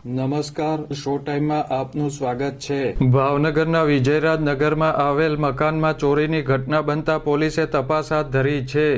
નમસ્કાર, શો ટાઈમમાં આપનું સ્વાગત છે। ભાવનગરના વિજયરાજ નગરમાં આવેલ મકાનમાં ચોરીની ઘટના બનતા પોલીસે તપાસ હાથ ધરી છે।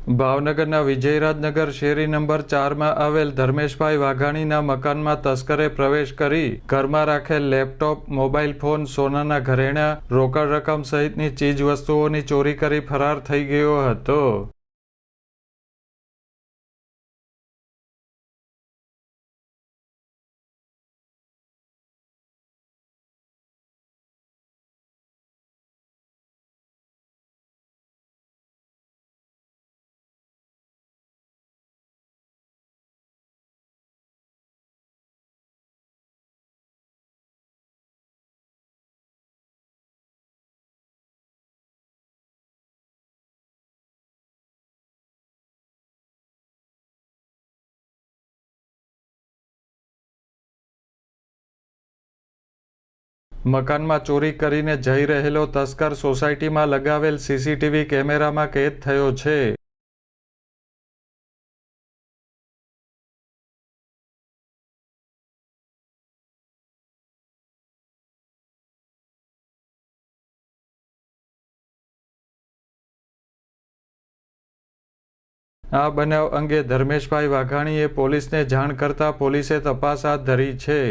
ભાવનગરના વિજયરાજનગર શેરી નંબર 4માં આવેલ ધર્મેશભાઈ વાઘાણીના મકાનમાં તસ્કરે પ્રવેશ કરી ઘરમાં રાખેલ લેપટોપ, મોબાઈલ ફોન, સોનાના ઘરેણાં, રોકડ રકમ સહિતની ચીજ વસ્તુઓની ચોરી કરી ફરાર થઈ ગયો હતો। મકાનમાં ચોરી કરીને જઈ રહેલો તસ્કર સોસાયટીમાં લગાવેલ સીસીટીવી કેમેરામાં કેદ થયો છે। આ બનાવ અંગે ધર્મેશભાઈ વાઘાણીએ પોલીસને જાણ કરતા પોલીસે તપાસ હાથ ધરી છે।